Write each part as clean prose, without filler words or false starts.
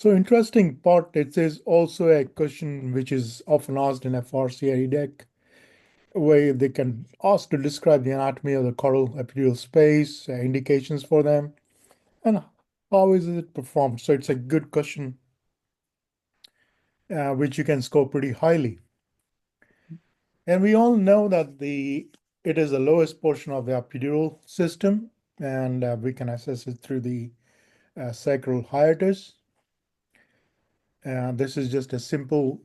So interesting part, it is also a question which is often asked in FRCA deck, where they can ask to describe the anatomy of the caudal epidural space, indications for them, and how is it performed. So it's a good question, which you can score pretty highly. And we all know that it is the lowest portion of the epidural system, and we can assess it through the sacral hiatus. This is just a simple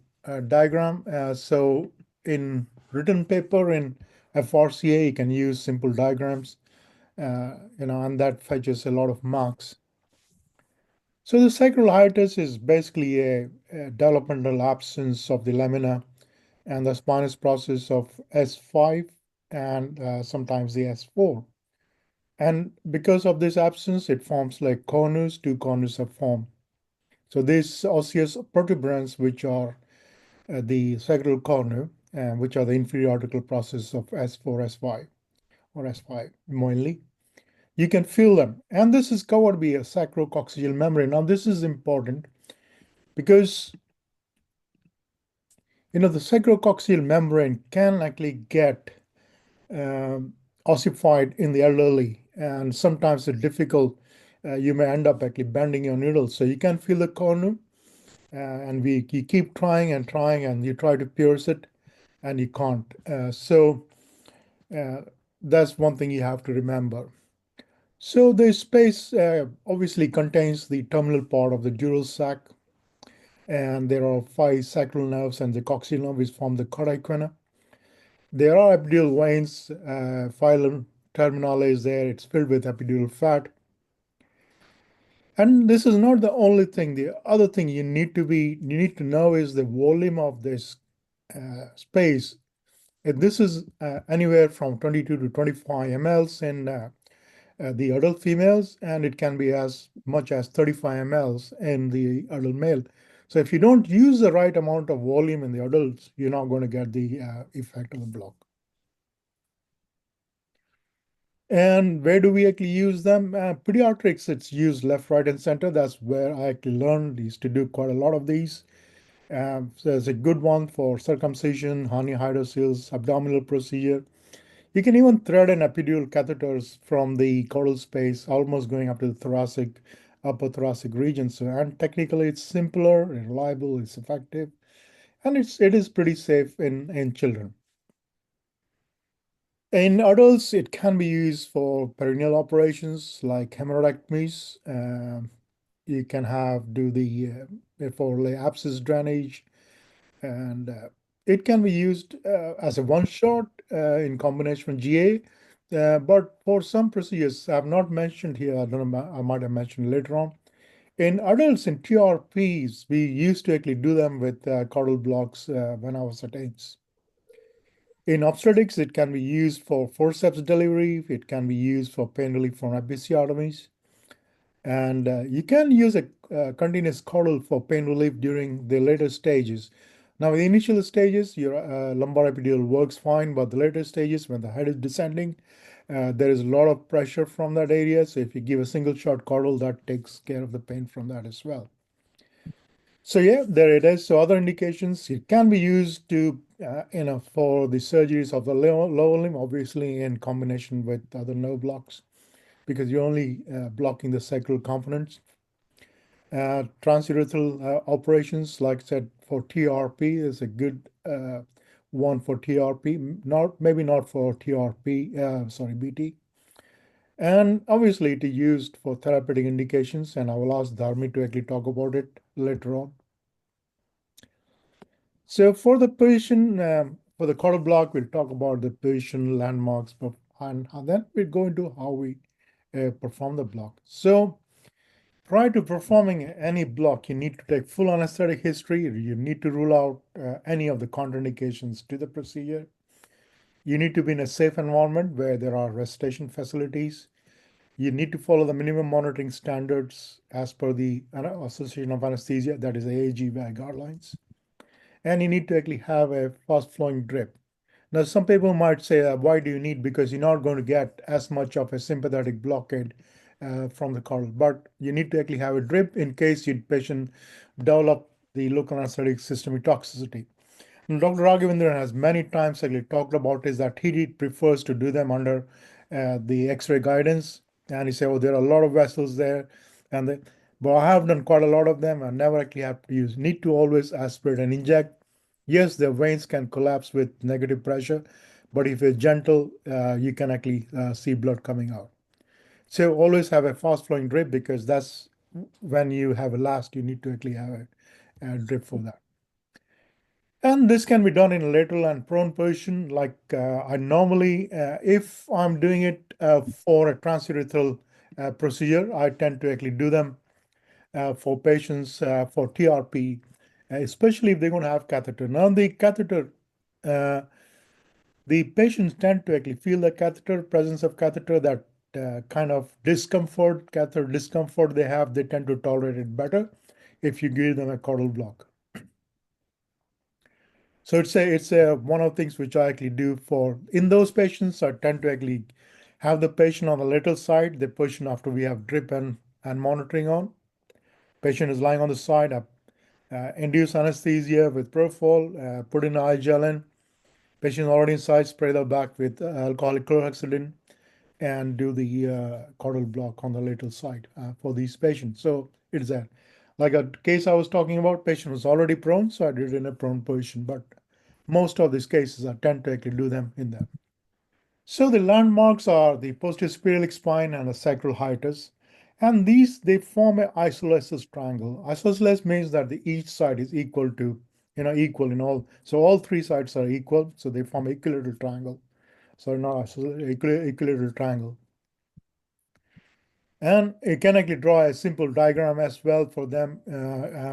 diagram. So in written paper in FRCA, you can use simple diagrams, and that fetches a lot of marks. So the sacral hiatus is basically a developmental absence of the lamina and the spinous process of S5 and sometimes the S4. And because of this absence, it forms like conus, two conus are formed. So these osseous protuberance, which are the sacral cornu, which are the inferior article process of S4, S5, or S5 mainly. You can feel them. And this is covered by a sacrococcygeal membrane. Now, this is important because, the sacrococcygeal membrane can actually get ossified in the elderly, and sometimes it's difficult. You may end up actually bending your needle. So you can feel the cornu, and you keep trying and trying, and you try to pierce it, and you can't. So that's one thing you have to remember. So the space obviously contains the terminal part of the dural sac, and there are 5 sacral nerves, and the coccygeal nerve is from the coraquena. There are epidural veins, phylum terminale is there, it's filled with epidural fat. And this is not the only thing. The other thing you need to know is the volume of this space. And this is anywhere from 22 to 25 mLs in the adult females, and it can be as much as 35 mLs in the adult male. So if you don't use the right amount of volume in the adults, you're not going to get the effect of the block. And where do we actually use them? Pediatrics, it's used left, right, and center. That's where I actually learned is to do quite a lot of these. So there's a good one for circumcision, hernia hydrocele, abdominal procedure. You can even thread an epidural catheters from the caudal space, almost going up to the thoracic, upper thoracic region. So, and technically, it's simpler, reliable, it's effective, and it is pretty safe in children. In adults, it can be used for perineal operations like hemorrhectomies. You can do the for abscess drainage, and it can be used as a one shot in combination with GA. But for some procedures, I've not mentioned here, I don't know, I might have mentioned later on. In adults in TRPs, we used to actually do them with caudal blocks when I was at AIDS. In obstetrics, it can be used for forceps delivery. It can be used for pain relief from episiotomies. And you can use a continuous caudal for pain relief during the later stages. Now, in the initial stages, your lumbar epidural works fine, but the later stages, when the head is descending, there is a lot of pressure from that area. So if you give a single shot caudal, that takes care of the pain from that as well. So yeah, there it is. So other indications, it can be used to, for the surgeries of the lower limb, obviously in combination with other nerve blocks, because you're only blocking the sacral components. Transurethral operations, like I said, for TRP is a good one for TRP, maybe not for BT. And obviously it is used for therapeutic indications, and I will ask Dharmi to actually talk about it later on. So for the position, for the caudal block, we'll talk about the position landmarks, and then we'll go into how we perform the block. So prior to performing any block, you need to take full anesthetic history. You need to rule out any of the contraindications to the procedure. You need to be in a safe environment where there are resuscitation facilities. You need to follow the minimum monitoring standards as per the Association of Anesthesia, that is AAG guidelines. And you need to actually have a fast flowing drip. Now, some people might say, why do you need? Because you're not going to get as much of a sympathetic blockade from the caudal. But you need to actually have a drip in case your patient develop the local anesthetic systemic toxicity. And Dr. Raghavendran has many times actually talked about is that he prefers to do them under the X-ray guidance, and he said, "Oh, there are a lot of vessels there," and but I have done quite a lot of them. I never actually have to use. Need to always aspirate and inject. Yes, the veins can collapse with negative pressure, but if you're gentle, you can actually see blood coming out. So always have a fast flowing drip because that's when you have a last, you need to actually have a drip for that. And this can be done in lateral and prone position. Like I normally, if I'm doing it for a transurethral procedure, I tend to actually do them for patients for TRP, especially if they're going to have catheter. Now the catheter, uh, the patients tend to actually feel the catheter, presence of catheter, that kind of discomfort, catheter discomfort they have, they tend to tolerate it better if you give them a caudal block. So it's a one of the things which I actually do for in those patients. I tend to actually have the patient on the lateral side, the patient after we have drip and monitoring on. Patient is lying on the side. I induce anesthesia with propofol, put in eye gel in. Patient already inside, spray the back with alcoholic chlorhexidine, and do the caudal block on the lateral side for these patients. So it's that. Like a case I was talking about, patient was already prone, so I did it in a prone position. But most of these cases, I tend to actually do them in that. So the landmarks are the posterior spherical spine and the sacral hiatus. And these, they form an isosceles triangle. Isosceles means that each side is equal to, equal in all. So all three sides are equal. So they form an equilateral triangle. So not equilateral triangle. And you can actually draw a simple diagram as well for them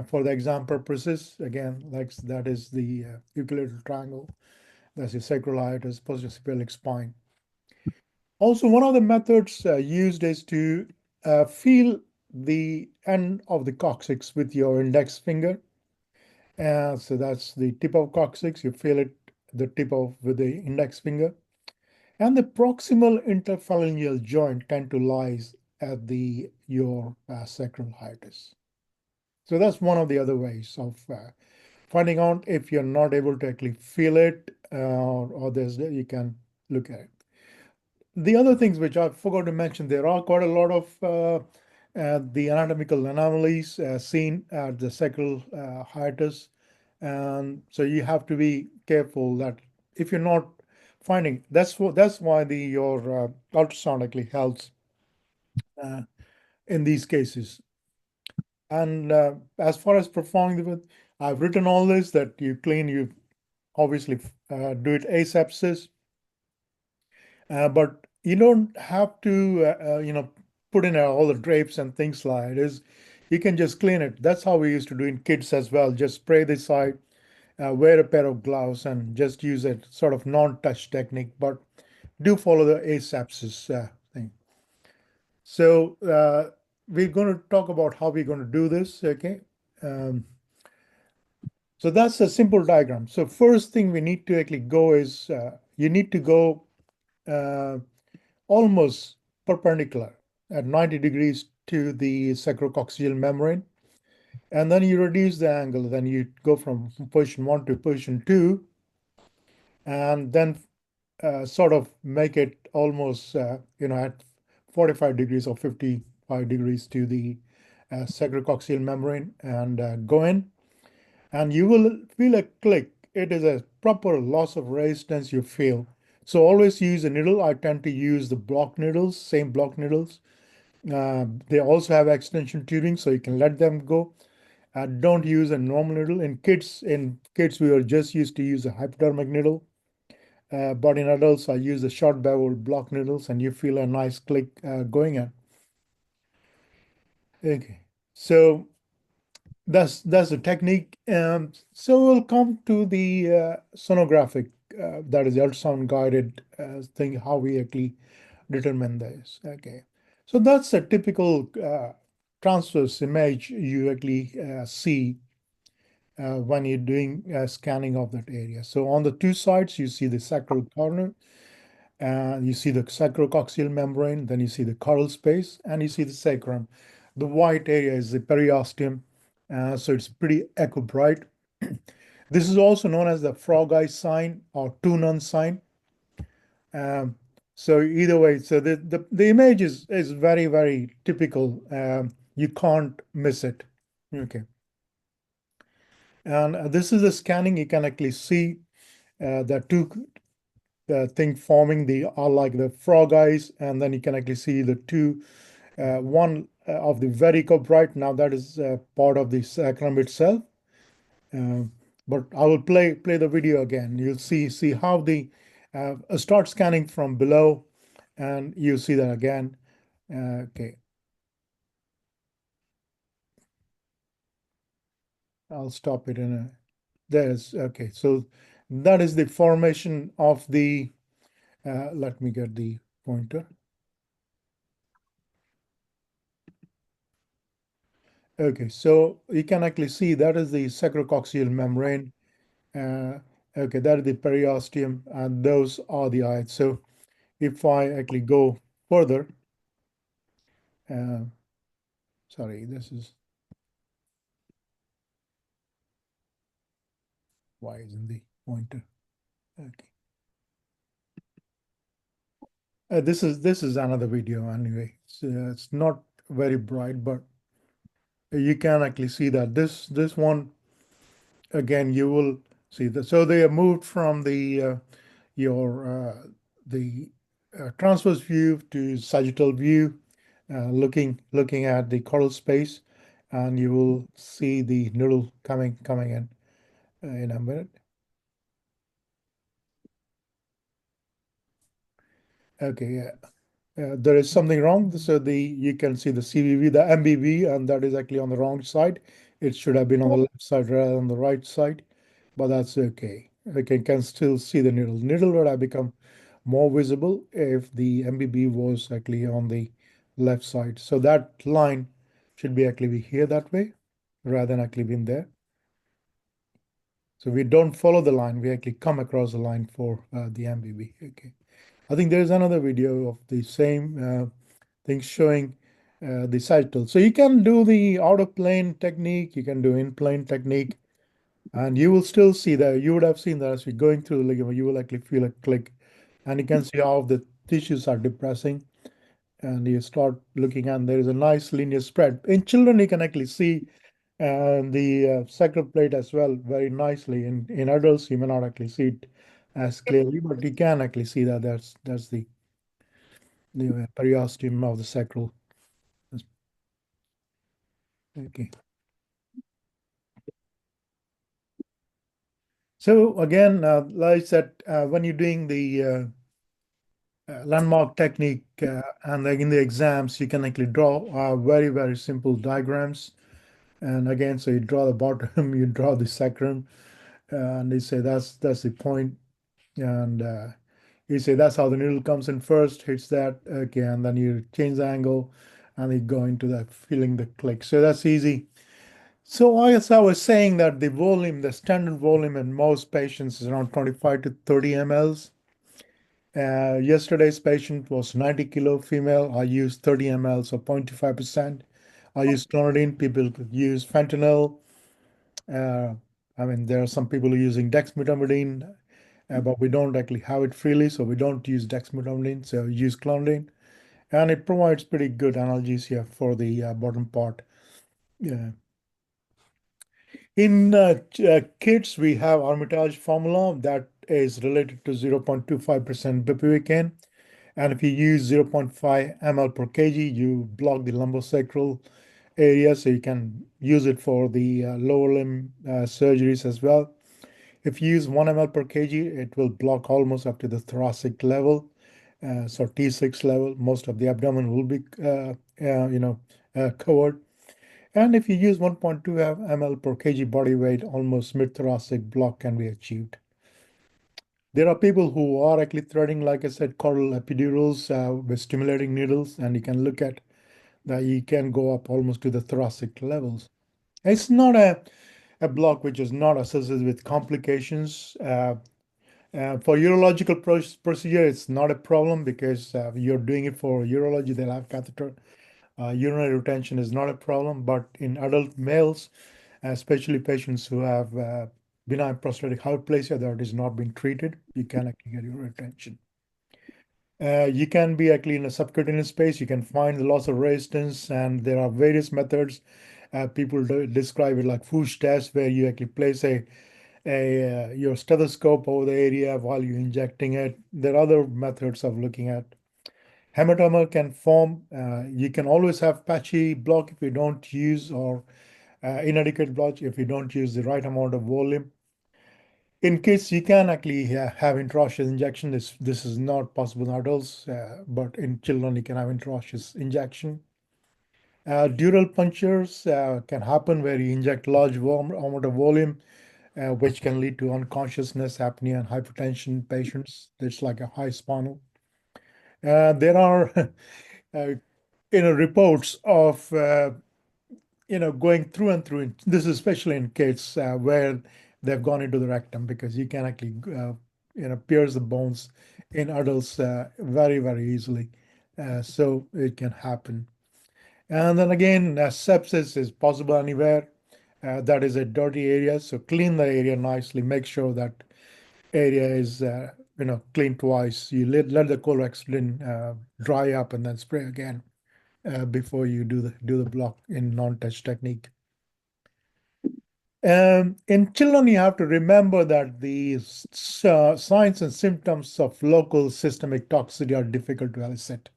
for the exam purposes. Again, like that is the equilateral triangle. That's the sacral hiatus, posterior spherical spine. Also, one of the methods used is to feel the end of the coccyx with your index finger. So that's the tip of coccyx. You feel it, the tip of with the index finger. And the proximal interphalangeal joint tend to lies at your sacral hiatus. So that's one of the other ways of finding out if you're not able to actually feel it, or you can look at it. The other things which I forgot to mention, there are quite a lot of the anatomical anomalies seen at the sacral hiatus. And so you have to be careful that if you're not finding, that's why your ultrasound actually helps uh, in these cases. And as far as performing I've written all this that you obviously do it asepsis. But you don't have to, put in all the drapes and things like it is. You can just clean it. That's how we used to do in kids as well. Just spray the side, wear a pair of gloves, and just use a sort of non-touch technique. But do follow the asepsis thing. So we're going to talk about how we're going to do this. Okay. Um, so that's a simple diagram. So first thing we need to actually go is you need to go uh, almost perpendicular at 90 degrees to the sacrococcygeal membrane. And then you reduce the angle. Then you go from position 1 to position 2, and then sort of make it almost, at 45 degrees or 55 degrees to the sacrococcygeal membrane, and go in. And you will feel a click. It is a proper loss of resistance you feel. So always use a needle. I tend to use the block needles, same block needles. They also have extension tubing, so you can let them go. Don't use a normal needle. In kids, we are just used to use a hypodermic needle. But in adults, I use the short bevel block needles, and you feel a nice click going in. Okay, so that's the technique. So we'll come to the sonographic, that is the ultrasound guided thing, how we actually determine this. Okay, so that's a typical transverse image you actually see when you're doing scanning of that area. So on the two sides, you see the sacral corner, You see the sacrococcygeal membrane, then you see the caudal space, and you see the sacrum. The white area is the periosteum, so it's pretty equibright. This is also known as the frog eye sign or two-nun sign. Um, so either way, so the image is very, very typical. You can't miss it. Okay. And this is the scanning. You can actually see the two thing forming the are like the frog eyes, and then you can actually see the two one of the vericobright. Now that is part of the sacrum itself. Uh, but I will play the video again. You'll see how the start scanning from below, and you see that again. Okay, I'll stop it in a. There's okay. So that is the formation of the. Let me get the pointer. Okay, so you can actually see that is the sacrococcygeal membrane. Uh, okay, that is the periosteum, and those are the eyes. So if I actually go further, uh, sorry, this is why isn't the pointer? Okay, this is another video anyway. It's not very bright, but you can actually see that this one again. You will see that. So they have moved from your the transverse view to sagittal view, looking at the caudal space, and you will see the noodle coming in a minute. Okay, yeah. There is something wrong. So you can see the CVV, the MBV, and that is actually on the wrong side. It should have been on the left side rather than the right side, but that's okay. I can still see the needle. Needle would have become more visible if the MBB was actually on the left side. So that line should be actually be here that way rather than actually being there. So we don't follow the line, we actually come across the line for the MBB. Okay. I think there's another video of the same thing showing the sagittal. So you can do the out of plane technique, you can do in plane technique, and you will still see that. You would have seen that as you're going through the ligament, you will actually feel a click, and you can see how the tissues are depressing. And you start looking, and there is a nice linear spread. In children, you can actually see the sacral plate as well very nicely. In adults, you may not actually see it as clearly, but you can actually see that that's the periosteum of the sacral. Okay. So again, like I said, when you're doing the landmark technique and like in the exams, you can actually draw very, very simple diagrams. And again, so you draw the bottom, you draw the sacrum, and they say that's the point. And you say that's how the needle comes in first, hits that, okay, and then you change the angle and you go into that feeling the click. So that's easy. So as I was saying that the volume, the standard volume in most patients is around 25 to 30 mLs. Yesterday's patient was 90 kilo female. I used 30 mL, so 0.25%. I used clonidine. People could use fentanyl. Uh, I mean, there are some people who are using dexmedetomidine, but we don't actually have it freely, so we don't use dexmedetomidine. So use clonidine, and it provides pretty good analgesia for the bottom part. Yeah. In kids, we have Armitage formula that is related to 0.25% bupivacaine. And if you use 0.5 ml per kg, you block the lumbosacral area, so you can use it for the lower limb surgeries as well. If you use 1 ml per kg, it will block almost up to the thoracic level, so T6 level. Most of the abdomen will be, covered. And if you use 1.2 ml per kg body weight, almost mid-thoracic block can be achieved. There are people who are actually threading, like I said, caudal epidurals with stimulating needles, and you can look at that. You can go up almost to the thoracic levels. It's not a block which is not associated with complications. For urological procedure, it's not a problem because you're doing it for urology, they'll have catheter. Urinary retention is not a problem, but in adult males, especially patients who have benign prostatic hyperplasia that is not being treated, you can actually get urinary retention. You can be actually in a subcutaneous space. You can find the loss of resistance, and there are various methods. People describe it like Fuchs test, where you actually place your stethoscope over the area while you're injecting it. There are other methods of looking at. Hematoma can form. You can always have patchy block if you don't use, or inadequate block if you don't use the right amount of volume. In kids, you can actually have intraosseous injection. This is not possible in adults, but in children, you can have intraosseous injection. Dural punctures can happen where you inject large amount of volume, which can lead to unconsciousness, apnea, and hypertension patients. It's like a high spinal. There are reports of going through and through. This is especially in kids where they've gone into the rectum, because you can actually pierce the bones in adults very, very easily. So it can happen. And then again, sepsis is possible anywhere. That is a dirty area, so clean the area nicely. Make sure that area is clean twice. You let the chlorhexidine dry up and then spray again before you do the block in non-touch technique. In children, you have to remember that the signs and symptoms of local systemic toxicity are difficult to elicit.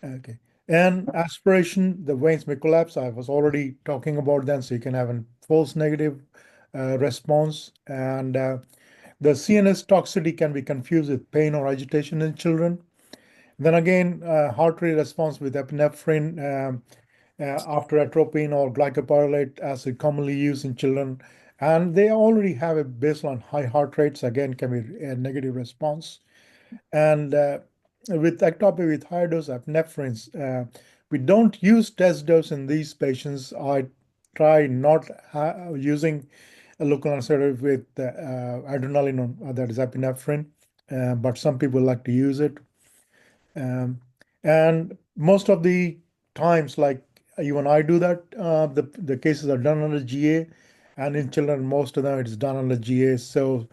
Okay. And aspiration, the veins may collapse. I was already talking about that, so you can have a false negative response. And the CNS toxicity can be confused with pain or agitation in children. Then again, heart rate response with epinephrine after atropine or glycopyrrolate acid commonly used in children. And they already have a baseline high heart rates, again, can be a negative response. And with ectopy with higher dose epinephrines, we don't use test dose in these patients. I try not using a local anesthetic with adrenaline, that is epinephrine, but some people like to use it. And most of the times, like even I do that, the cases are done under GA, and in children, most of them it's done under GA. So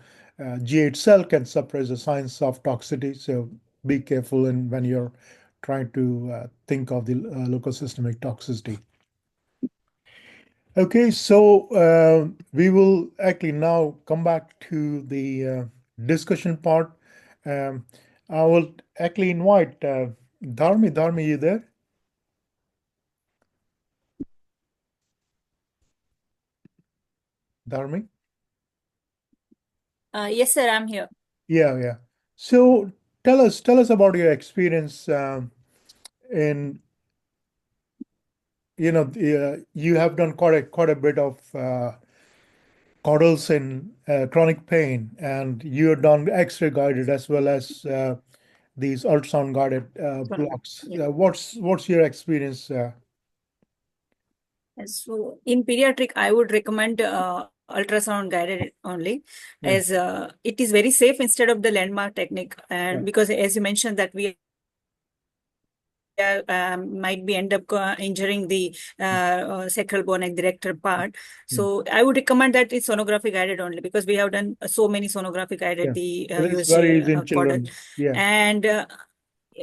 GA itself can suppress the signs of toxicity. So be careful when you're trying to think of the local systemic toxicity. Okay, so we will actually now come back to the discussion part. Um, I will actually invite Dharmi. Dharmi, you there? Dharmi? Yes, sir, I'm here. Yeah, yeah. So tell us about your experience in you have done quite a bit of caudals in chronic pain, and you have done X-ray guided as well as these ultrasound guided blocks. Yeah. What's your experience? So in pediatric, I would recommend ultrasound guided only, Yeah, as it is very safe instead of the landmark technique. yeah, And because as you mentioned that we might be end up injuring the sacral bone and the rectal part. mm, So I would recommend that it's sonography guided only, because we have done so many sonography guided yeah. the It is very USG easy in caudal. children. Yeah, And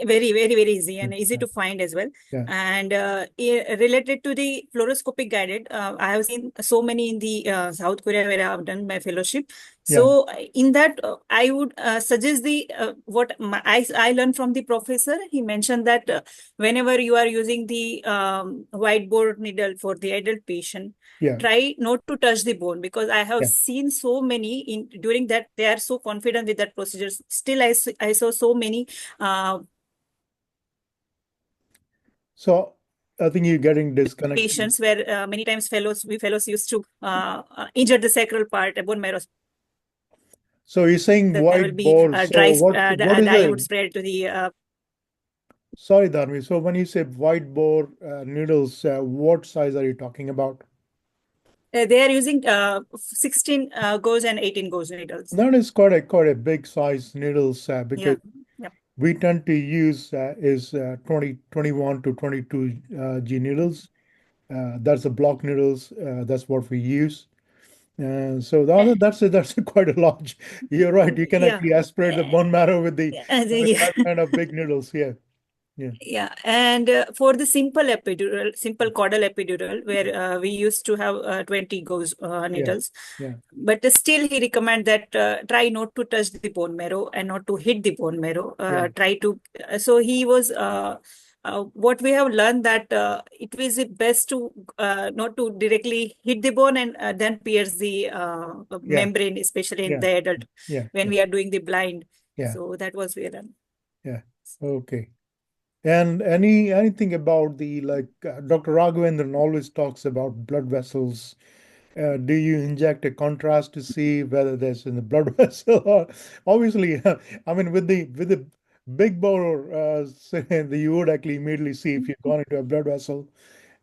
very, very, very easy yeah, and easy yeah, to find as well. yeah, And related to the fluoroscopic guided, I have seen so many in the South Korea where I have done my fellowship. yeah, So in that, I would suggest the I learned from the professor. He mentioned that whenever you are using the whiteboard needle for the adult patient, yeah, try not to touch the bone, because I have yeah. seen so many in during that they are so confident with that procedure. Still, I saw so many uh, So I think you're getting disconnected. patients where many times we fellows used to injure the sacral part, bone marrow. So you're saying There will be whiteboard. So what the is dye a would spread to the sorry, Dharmi. So when you say whiteboard needles, what size are you talking about? They are using 16 gauge and 18 gauge needles. That is quite a big size needles because Yeah. Yeah. we tend to use is 21 to 22 G needles. That's the block needles. That's what we use. So Eh, that's quite a large. You're right. You can Yeah. actually aspirate the Eh, bone marrow with the with yeah. that kind of big needles. Yeah. Yeah. Yeah, and for the simple epidural, simple caudal epidural, where we used to have 20 gauge Yeah. needles, Yeah. but still he recommend that try not to touch the bone marrow and not to hit the bone marrow. Yeah. Try to, so he was, what we have learned that it was best to not to directly hit the bone and then pierce the Yeah. membrane, especially in Yeah. the adult Yeah. when Yeah. we are doing the blind. Yeah. So that was we learned. Yeah. Okay. And anything about the like Dr. Raghavendran always talks about blood vessels. Do you inject a contrast to see whether there's in the blood vessel or obviously, I mean, with the big bore, you would actually immediately see if you've gone into a blood vessel,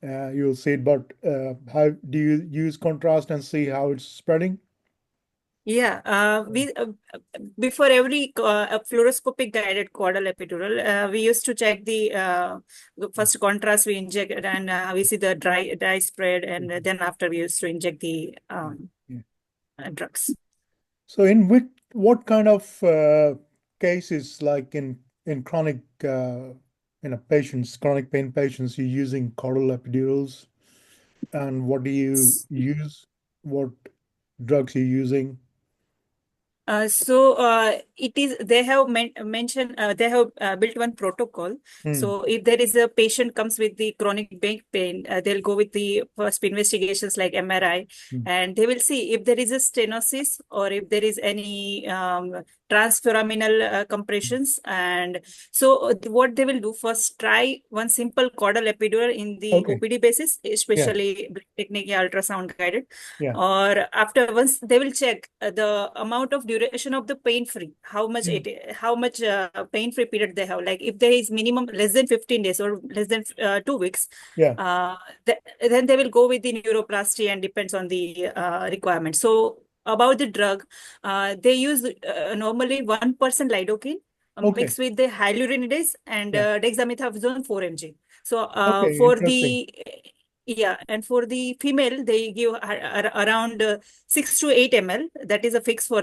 you'll see it. But how do you use contrast and see how it's spreading? Yeah, we before every fluoroscopic guided caudal epidural, we used to check the first contrast we inject, and we see the dry spread, and then after we used to inject the Yeah. drugs. So, in what kind of cases, like in chronic, patients, chronic pain patients, you're using caudal epidurals, and what do you use? What drugs you're using? It is they have mentioned they have built one protocol. Hmm. So if there is a patient comes with the chronic back pain, they'll go with the first investigations like MRI, Hmm. and they will see if there is a stenosis or if there is any transforaminal compressions. And so what they will do first, try one simple caudal epidural in the Okay. OPD basis, Yeah. especially technique ultrasound guided, Yeah. or after once they will check the amount of duration of the pain free, Hmm. how much pain free period they have, like if there is minimum less than 15 days or less than 2 weeks, Yeah. uh, then they will go with the neuroplasty and depends on the requirement. So about the drug, they use normally 1% lidocaine Okay. mixed with the hyaluronidase and Yeah. dexamethasone 4 mg. So Okay. for Interesting. the yeah, and for the female, they give around 6 to 8 ml. That is a fix for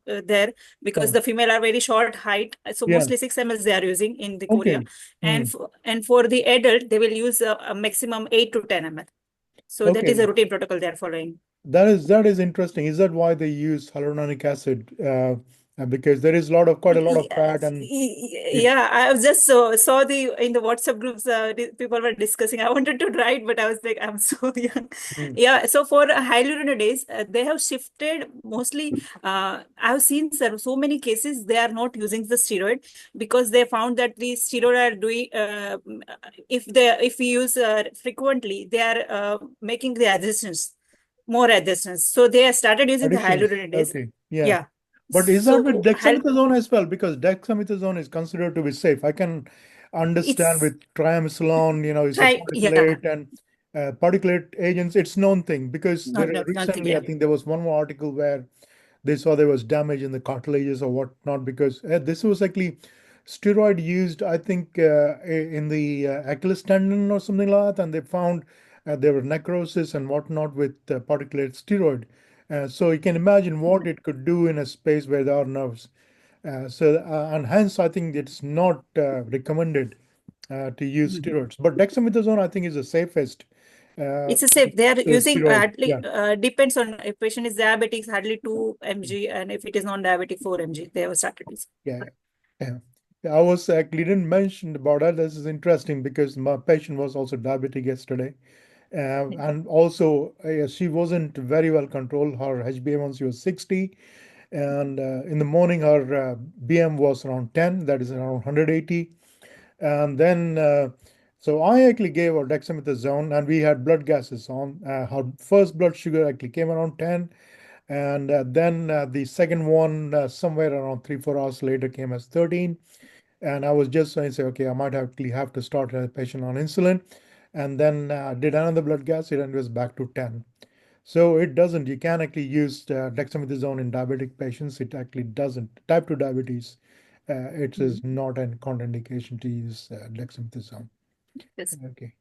there, because Oh. the female are very short height. So Yeah. mostly 6 ml they are using in the Korea. Okay. Hmm. And for the adult, they will use a maximum 8 to 10 ml. So that is Okay. a routine protocol they are following. That is interesting. Is that why they use hyaluronic acid? Because there is quite a lot of fat, and it. Yeah, I was just saw the in the WhatsApp groups, people were discussing. I wanted to write, but I was like, I'm so young. Hmm. Yeah, so for hyaluronidase, they have shifted mostly. I've seen so many cases they are not using the steroid because they found that the steroid are doing. If we use frequently, they are making the resistance more resistance. So they have started using the Additions. hyaluronidase. Okay. Yeah. Yeah. But is that with So dexamethasone as well? Because dexamethasone is considered to be safe. I can understand it's with triamcinolone, it's a right. Yeah. particulate and particulate agents, it's known thing because No, no, nothing. recently I Yeah. think there was one more article where they saw there was damage in the cartilages or whatnot because this was actually steroid used, I think, in the Achilles tendon or something like that, and they found there were necrosis and whatnot with particulate steroid. So you can imagine what it could do in a space where there are nerves. And hence, I think it's not recommended to use Mhm. steroids. But dexamethasone, I think, is the safest. Uh, It's a safe. They are using Steroid. hardly, Yeah. depends on if patient is diabetic, hardly 2 mg, and if it is non-diabetic, 4 mg. They have started using. Yeah. Yeah. Yeah, I was actually didn't mention about that. This is interesting because my patient was also diabetic yesterday. And also, she wasn't very well controlled. Her HbA1c was 60. And in the morning, her BM was around 10, that is around 180. And then, so I actually gave her dexamethasone and we had blood gases on. Her first blood sugar actually came around 10. And then the second one, somewhere around 3, 4 hours later, came as 13. And I was just going to say, okay, I might actually have to start a patient on insulin. And then did another blood gas, and it was back to 10. So it doesn't, you can actually use dexamethasone in diabetic patients. It actually doesn't. Type 2 diabetes, it is Mhm. not a contraindication to use dexamethasone. Yes. Okay.